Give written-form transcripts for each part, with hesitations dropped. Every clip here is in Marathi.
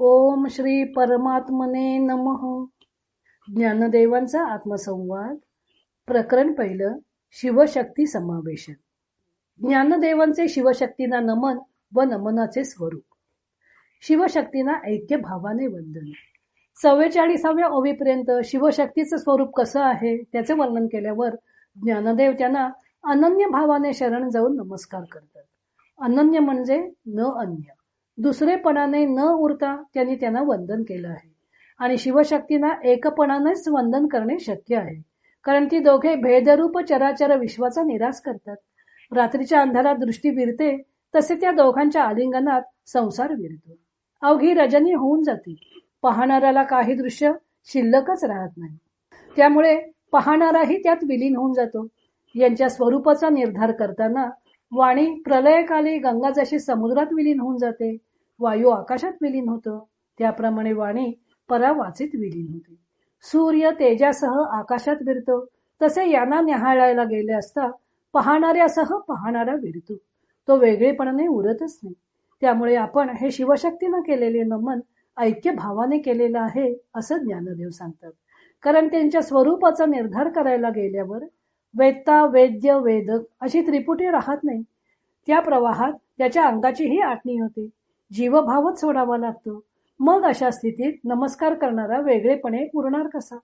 ओम श्री परमात्मने नमः. ज्ञानदेवांचा आत्मसंवाद. प्रकरण पहिलं. शिवशक्ती समावेशन. ज्ञानदेवांचे शिवशक्तींना नमन व नमनाचे स्वरूप. शिवशक्तींना ऐक्य भावाने वंदन. 44व्या ओवीपर्यंत शिवशक्तीचं स्वरूप कसं आहे त्याचे वर्णन केल्यावर ज्ञानदेव त्यांना अनन्य भावाने शरण जाऊन नमस्कार करतात. अनन्य म्हणजे न अन्य, दुसरेपणाने न उरता त्यांनी त्यांना वंदन केलं आहे. आणि शिवशक्तींना एकपणानेच वंदन करणे शक्य आहे, कारण ती दोघे भेदरूप चराचर विश्वाचा निराश करतात. रात्रीच्या अंधारात दृष्टी विरते तसे त्या दोघांच्या आलिंगनात संसार विरतो. अवघी रजनी होऊन जाते. पाहणाऱ्याला काही दृश्य शिल्लकच राहत नाही. त्यामुळे पाहणाराही त्यात विलीन होऊन जातो. यांच्या स्वरूपाचा निर्धार करताना वाणी प्रलयकाली गंगा जशी समुद्रात विलीन होऊन जाते, वायू आकाशात विलीन होतो, त्याप्रमाणे वाणी परावाचीत विलीन होते. सूर्य तेजासह आकाशात विरतो, तसे यांना न्याहाळायला गेले असता पाहणाऱ्यासह पाहणारा विरतो. तो वेगळेपणाने उरतच नाही. त्यामुळे आपण हे शिवशक्तीनं केलेले नमन ऐक्य भावाने केलेलं आहे असं ज्ञानदेव सांगतात. कारण त्यांच्या स्वरूपाचा निर्धार करायला गेल्यावर वेदता, वेद्य, वेदक अशी त्रिपुटी राहत नाही. त्या प्रवाहात त्याच्या अंगाचीही आटणी होते. जीवभावच सोडावा लागतो. मग अशा स्थितीत नमस्कार करणारा वेगळेपणे उरणार कसा?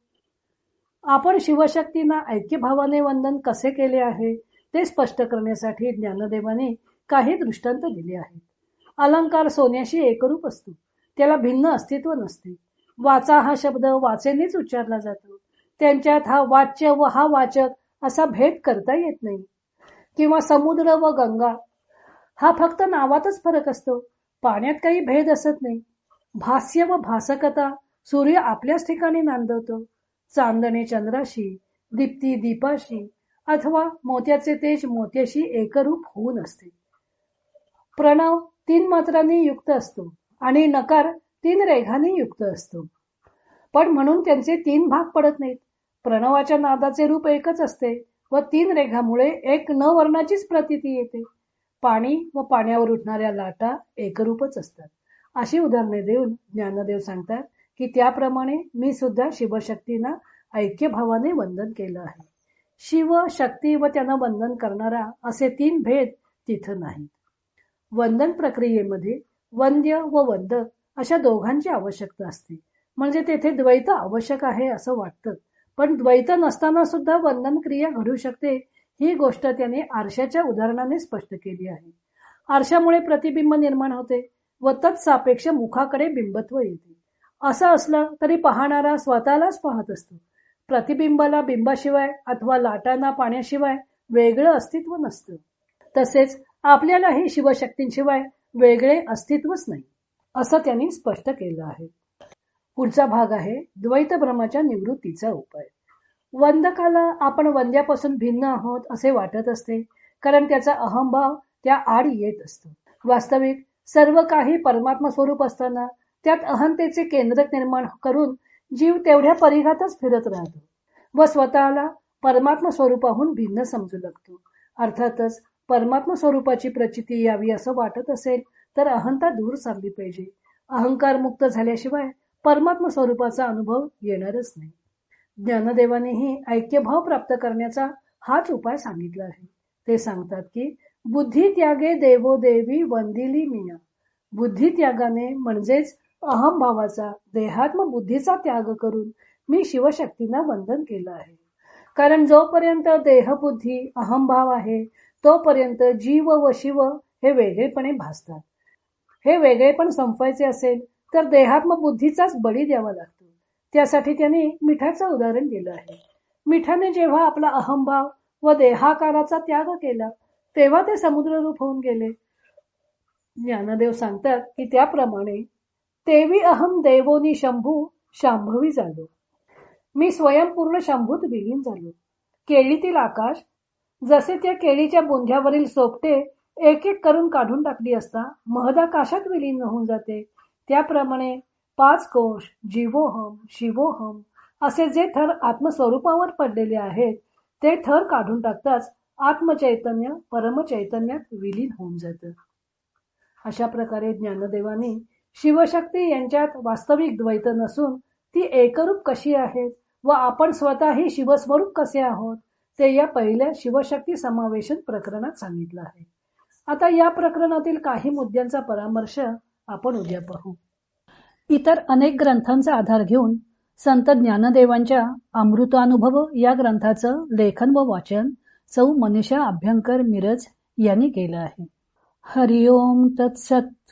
आपण शिवशक्तींना ऐक्यभावाने वंदन कसे केले आहे ते स्पष्ट करण्यासाठी ज्ञानदेवाने काही दृष्टांत दिले आहेत. अलंकार सोन्याशी एकरूप असतो, त्याला भिन्न अस्तित्व नसते. वाचा हा शब्द वाचेनेच उच्चारला जातो. त्यांच्यात हा वाच्य व हा वाचक असा भेद करता येत नाही. किंवा समुद्र व गंगा हा फक्त नावातच फरक असतो, पाण्यात काही भेद असत नाही. भास्य व भासकता सूर्य आपल्याच ठिकाणी नांदवतो. चांदणे चंद्राशी, दीप्ती दीपाशी अथवा मोत्याचे तेज मोत्याशी एकरूप होऊन असते. प्रणव 3 मात्रांनी युक्त असतो आणि नकार 3 रेघांनी युक्त असतो, पण म्हणून त्यांचे 3 भाग पडत नाहीत. प्रणवाच्या नादाचे रूप एकच असते व 3 रेघामुळे एक न वर्णाचीच प्रतीती येते. पाणी व पाण्यावर उठणाऱ्या लाटा एकरूपच असतात. अशी उदाहरणे देऊन ज्ञानदेव सांगतात की त्याप्रमाणे मी सुद्धा शिवशक्तींना ऐक्यभावाने वंदन केलं आहे. शिव, शक्ती व त्यांना वंदन करणारा असे 3 भेद तिथं नाहीत. वंदन प्रक्रियेमध्ये वंद्य व वंदक अशा दोघांची आवश्यकता असते. म्हणजे तेथे द्वैत आवश्यक आहे असं वाटतं, पण द्वैत नसताना सुद्धा वंदन क्रिया घडू शकते ही गोष्ट त्याने आरशाच्या उदाहरणाने स्पष्ट केली आहे. आरशामुळे प्रतिबिंब निर्माण होते व तत्सापेक्ष मुखाकडे बिंबत्व येते. असं असलं तरी पाहणारा स्वतःलाच पाहत असतो. प्रतिबिंबाला बिंबाशिवाय अथवा लाटांना पाण्याशिवाय वेगळं अस्तित्व नसतं. तसेच आपल्यालाही शिवशक्तींशिवाय वेगळे अस्तित्वच नाही असं त्यांनी स्पष्ट केलं आहे. पुढचा भाग आहे द्वैत भ्रमाच्या निवृत्तीचा उपाय. वंदकाला आपण वंद्यापासून भिन्न आहोत असे वाटत असते, कारण त्याचा अहंभाव त्या आड येत असतो. वास्तविक सर्व काही परमात्मा स्वरूप असताना त्यात अहंतेचे केंद्रक निर्माण करून जीव तेवढ्या परिघातच फिरत राहतो व स्वतःला परमात्मा स्वरूपाहून भिन्न समजू लागतो. अर्थातच परमात्मा स्वरूपाची प्रचिती यावी असं वाटत असेल तर अहंता दूर सारली पाहिजे. अहंकार मुक्त झाल्याशिवाय परमात्मा स्वरूपाचा अनुभव येणारच नाही. ज्ञानदेवानेही ऐक्यभाव प्राप्त करण्याचा हाच उपाय सांगितला आहे. ते सांगतात की बुद्धी त्यागे देवो देवी वंदिली मीया. बुद्धी त्यागाने म्हणजेच अहंभावाचा, देहात्म बुद्धीचा त्याग करून मी शिवशक्तींना वंदन केलं आहे. कारण जोपर्यंत देहबुद्धी अहंभाव आहे तोपर्यंत जीव व शिव हे वेगळेपणे भासतात. हे वेगळेपण संपवायचे असेल तर देहात्म बुद्धीचाच बळी द्यावा लागतो. त्यासाठी त्यांनी मिठाचं उदाहरण दिलं आहे. मिठाने जेव्हा आपला अहंभाव व देहाकाराचा त्याग केला तेव्हा ते समुद्ररूप होऊन गेले. ज्ञानदेव सांगतात की त्याप्रमाणे तेवी अहम देवोनी शंभू शांभवी झालो. मी स्वयंपूर्ण शंभूत विलीन झालो. केळीतील आकाश जसे त्या केळीच्या बुंध्यावरील सोपटे एक एक करून काढून टाकली असता महदाकाशात विलीन होऊन जाते, त्याप्रमाणे 5 कोश जीवोहम शिवोहम असे जे थर आत्मस्वरूपावर पडलेले आहेत ते थर काढून टाकताच आत्मचैतन्य परमचैतन्यात विलीन होऊन जातं. अशा प्रकारे ज्ञानदेवाने शिवशक्ती यांच्यात वास्तविक द्वैत नसून ती एकरूप कशी आहेत व आपण स्वतःही शिवस्वरूप कसे आहोत ते या पहिल्या शिवशक्ती समावेशन प्रकरणात सांगितलं आहे. आता या प्रकरणातील काही मुद्द्यांचा परामर्श आपण उद्या पाहू. इतर अनेक ग्रंथांचा आधार घेऊन संत ज्ञानदेवांच्या अमृतानुभव या ग्रंथाचं लेखन व वाचन सौ मनीषा अभ्यंकर मिरज यांनी केलं आहे. हरिओम तत्सत.